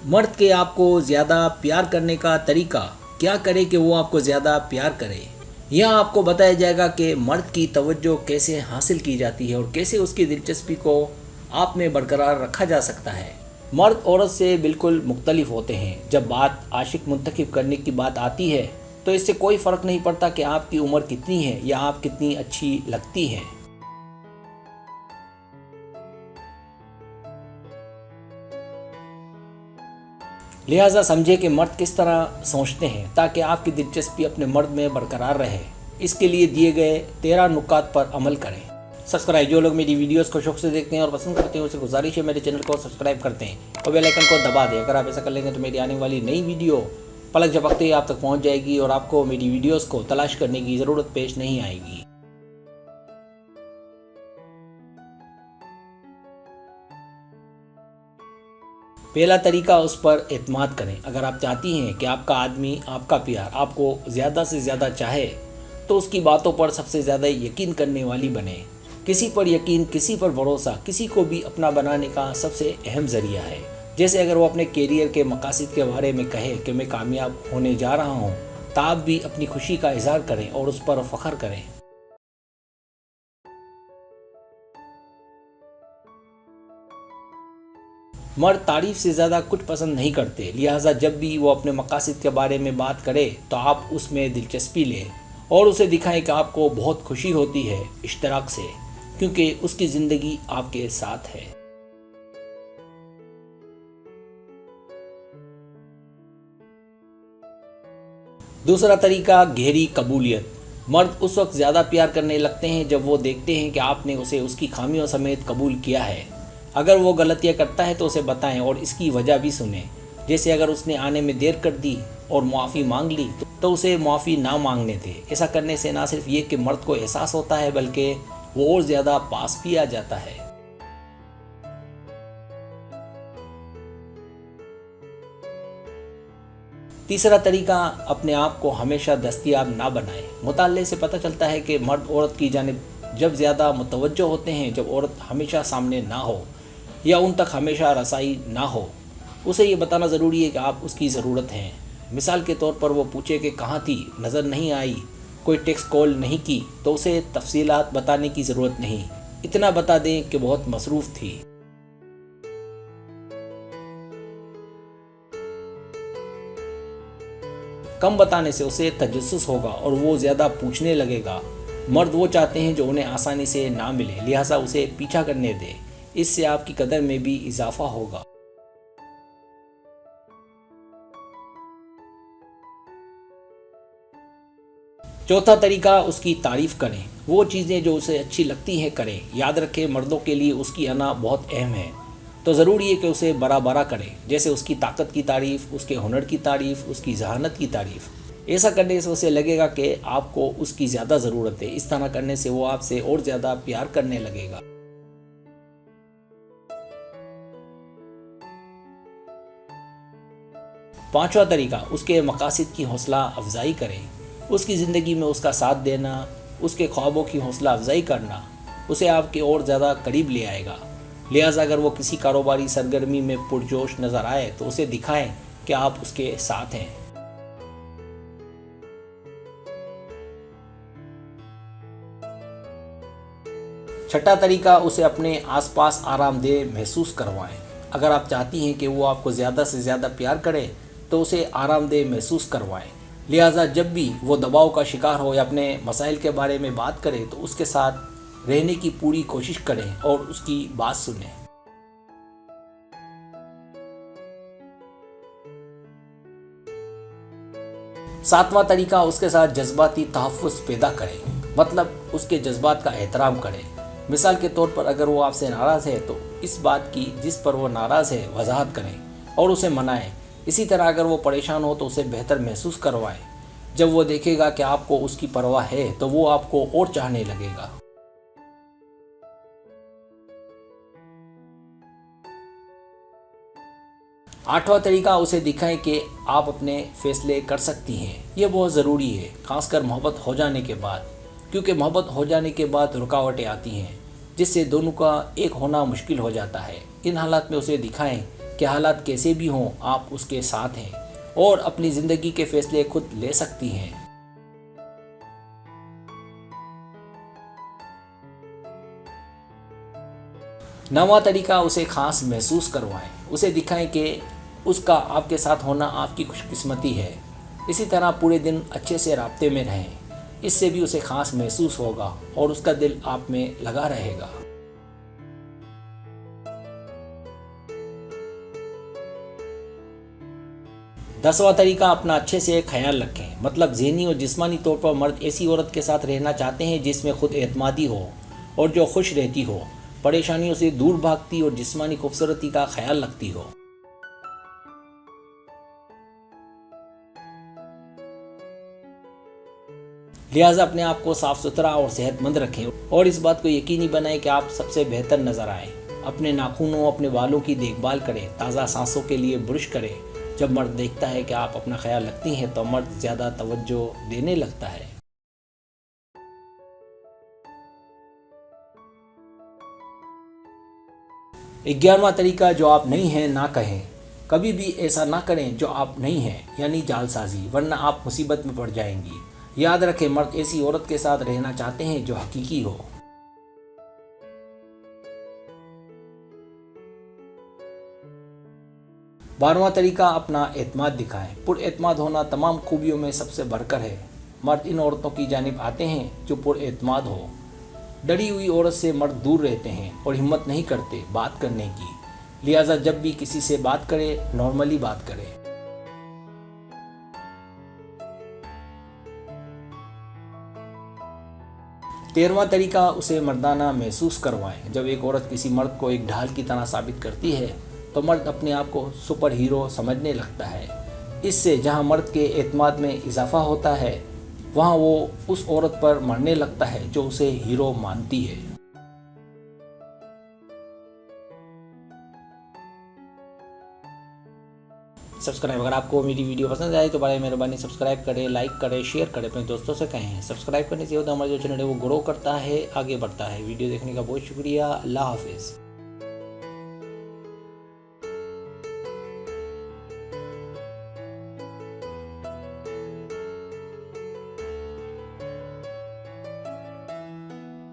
मर्द के आपको ज़्यादा प्यार करने का तरीका, क्या करे कि वो आपको ज़्यादा प्यार करे। यहाँ आपको बताया जाएगा कि मर्द की तवज्जो कैसे हासिल की जाती है और कैसे उसकी दिलचस्पी को आप में बरकरार रखा जा सकता है। मर्द औरत से बिल्कुल मुख्तलिफ होते हैं। जब बात आशिक मुंतखब करने की बात आती है तो इससे कोई फ़र्क नहीं पड़ता कि आपकी उम्र कितनी है या आप कितनी अच्छी लगती हैं। लिहाजा समझे कि मर्द किस तरह सोचते हैं ताकि आपकी दिलचस्पी अपने मर्द में बरकरार रहे। इसके लिए दिए गए 13 नुकात पर अमल करें। सब्सक्राइब, जो लोग मेरी वीडियोस को शौक से देखते हैं और पसंद करते हैं उसे गुजारिश है मेरे चैनल को सब्सक्राइब करते हैं और बेल आइकन को दबा दें। अगर आप ऐसा कर लेंगे तो मेरी आने वाली नई वीडियो पलक झपकते ही आप तक पहुंच जाएगी और आपको मेरी वीडियोस को तलाश करने की ज़रूरत पेश नहीं आएगी। पहला तरीका, उस पर एतमाद करें। अगर आप चाहती हैं कि आपका आदमी, आपका प्यार आपको ज़्यादा से ज़्यादा चाहे तो उसकी बातों पर सबसे ज़्यादा यकीन करने वाली बने। किसी पर यकीन, किसी पर भरोसा किसी को भी अपना बनाने का सबसे अहम ज़रिया है। जैसे अगर वो अपने कैरियर के मकासद के बारे में कहे कि मैं कामयाब होने जा रहा हूँ, तो आप भी अपनी खुशी का इजहार करें और उस पर फ़ख्र करें। मर्द तारीफ से ज़्यादा कुछ पसंद नहीं करते, लिहाजा जब भी वो अपने मकासद के बारे में बात करे तो आप उसमें दिलचस्पी लें और उसे दिखाएं कि आपको बहुत खुशी होती है इश्तराक से, क्योंकि उसकी ज़िंदगी आपके साथ है। दूसरा तरीका, गहरी कबूलियत। मर्द उस वक्त ज़्यादा प्यार करने लगते हैं जब वो देखते हैं कि आपने उसे उसकी खामियों समेत कबूल किया है। अगर वो गलतियाँ करता है तो उसे बताएं और इसकी वजह भी सुनें। जैसे अगर उसने आने में देर कर दी और मुआफ़ी मांग ली तो उसे मुआफ़ी ना मांगने दें। ऐसा करने से ना सिर्फ ये कि मर्द को एहसास होता है बल्कि वो और ज़्यादा पास भी आ जाता है। तीसरा तरीका, अपने आप को हमेशा दस्तयाब ना बनाएं। मुताले से पता चलता है कि मर्द औरत की जानिब जब ज़्यादा मुतवज्जो होते हैं जब औरत हमेशा सामने ना हो या उन तक हमेशा रसाई ना हो। उसे ये बताना ज़रूरी है कि आप उसकी ज़रूरत हैं। मिसाल के तौर पर वो पूछे कि कहाँ थी, नज़र नहीं आई, कोई टेक्स्ट कॉल नहीं की, तो उसे तफसीलात बताने की ज़रूरत नहीं, इतना बता दें कि बहुत मसरूफ़ थी। कम बताने से उसे तजस्सुस होगा और वो ज़्यादा पूछने लगेगा। मर्द वो चाहते हैं जो उन्हें आसानी से ना मिले, लिहाजा उसे पीछा करने दें। इससे आपकी कदर में भी इजाफा होगा। चौथा तरीका, उसकी तारीफ़ करें। वो चीज़ें जो उसे अच्छी लगती हैं करें। याद रखें, मर्दों के लिए उसकी अना बहुत अहम है, तो ज़रूरी है कि उसे बड़ा बड़ा करें। जैसे उसकी ताकत की तारीफ़, उसके हुनर की तारीफ़, उसकी जहानत की तारीफ़। ऐसा करने से उसे लगेगा कि आपको उसकी ज़्यादा ज़रूरत है। इस तरह करने से वो आपसे और ज़्यादा प्यार करने लगेगा। पांचवा तरीका, उसके मकासद की हौसला अफजाई करें। उसकी ज़िंदगी में उसका साथ देना, उसके ख्वाबों की हौसला अफजाई करना उसे आपके और ज़्यादा करीब ले आएगा। लिहाजा अगर वो किसी कारोबारी सरगर्मी में पुरजोश नज़र आए तो उसे दिखाएं कि आप उसके साथ हैं। छठा तरीका, उसे अपने आसपास आरामदेह महसूस करवाएं। अगर आप चाहती हैं कि वो आपको ज़्यादा से ज़्यादा प्यार करे तो उसे आरामदेह महसूस करवाएं। लिहाजा जब भी वो दबाव का शिकार हो या अपने मसाइल के बारे में बात करे तो उसके साथ रहने की पूरी कोशिश करें और उसकी बात सुनें। सातवां तरीका, उसके साथ जज्बाती तहफ़्फ़ुज़ पैदा करें, मतलब उसके जज्बात का एहतराम करें। मिसाल के तौर पर अगर वो आपसे नाराज़ है तो इस बात की जिस पर वो नाराज़ है वजाहत करें और उसे मनाएं। इसी तरह अगर वो परेशान हो तो उसे बेहतर महसूस करवाएं। जब वो देखेगा कि आपको उसकी परवाह है तो वो आपको और चाहने लगेगा। आठवां तरीका, उसे दिखाएं कि आप अपने फ़ैसले कर सकती हैं। ये बहुत ज़रूरी है, ख़ासकर मोहब्बत हो जाने के बाद, क्योंकि मोहब्बत हो जाने के बाद रुकावटें आती हैं जिससे दोनों का एक होना मुश्किल हो जाता है। इन हालात में उसे दिखाएं कि کہ حالات کیسے بھی ہوں آپ اس کے ساتھ ہیں اور اپنی زندگی کے فیصلے خود لے سکتی ہیں۔ نواں طریقہ، اسے خاص محسوس کروائیں۔ اسے دکھائیں کہ اس کا آپ کے ساتھ ہونا آپ کی خوش قسمتی ہے۔ اسی طرح پورے دن اچھے سے رابطے میں رہیں، اس سے بھی اسے خاص محسوس ہوگا اور اس کا دل آپ میں لگا رہے گا۔ 10واں طریقہ، اپنا اچھے سے خیال رکھیں۔ مطلب ذہنی اور جسمانی طور پر مرد ایسی عورت کے ساتھ رہنا چاہتے ہیں جس میں خود اعتمادی ہو اور جو خوش رہتی ہو، پریشانیوں سے دور بھاگتی اور جسمانی خوبصورتی کا خیال رکھتی ہو۔ لہٰذا اپنے آپ کو صاف ستھرا اور صحت مند رکھیں اور اس بات کو یقینی بنائیں کہ آپ سب سے بہتر نظر آئیں۔ اپنے ناخنوں، اپنے بالوں کی دیکھ بھال کریں، تازہ سانسوں کے لیے برش کریں۔ جب مرد دیکھتا ہے کہ آپ اپنا خیال رکھتی ہیں تو مرد زیادہ توجہ دینے لگتا ہے۔ 11واں طریقہ، جو آپ نہیں ہیں نہ کہیں۔ کبھی بھی ایسا نہ کریں جو آپ نہیں ہیں، یعنی جعل سازی، ورنہ آپ مصیبت میں پڑ جائیں گی۔ یاد رکھیں، مرد ایسی عورت کے ساتھ رہنا چاہتے ہیں جو حقیقی ہو۔ 12واں طریقہ، اپنا اعتماد دکھائیں۔ پر اعتماد ہونا تمام خوبیوں میں سب سے بڑھ کر ہے۔ مرد ان عورتوں کی جانب آتے ہیں جو پر اعتماد ہو۔ ڈری ہوئی عورت سے مرد دور رہتے ہیں اور ہمت نہیں کرتے بات کرنے کی۔ لہٰذا جب بھی کسی سے بات کرے، نارملی بات کرے۔ 13واں طریقہ، اسے مردانہ محسوس کروائیں۔ جب ایک عورت کسی مرد کو ایک ڈھال کی طرح ثابت کرتی ہے تو مرد اپنے آپ کو سپر ہیرو سمجھنے لگتا ہے۔ اس سے جہاں مرد کے اعتماد میں اضافہ ہوتا ہے، وہاں وہ اس عورت پر مرنے لگتا ہے جو اسے ہیرو مانتی ہے۔ سبسکرائب، اگر آپ کو میری ویڈیو پسند آئے تو بڑے مہربانی سبسکرائب کریں، لائک کریں، شیئر کریں، اپنے دوستوں سے کہیں۔ سبسکرائب کرنے سے ہوتا ہے ہمارا جو چینل ہے وہ گرو کرتا ہے، آگے بڑھتا ہے۔ ویڈیو دیکھنے کا بہت شکریہ۔ اللہ حافظ۔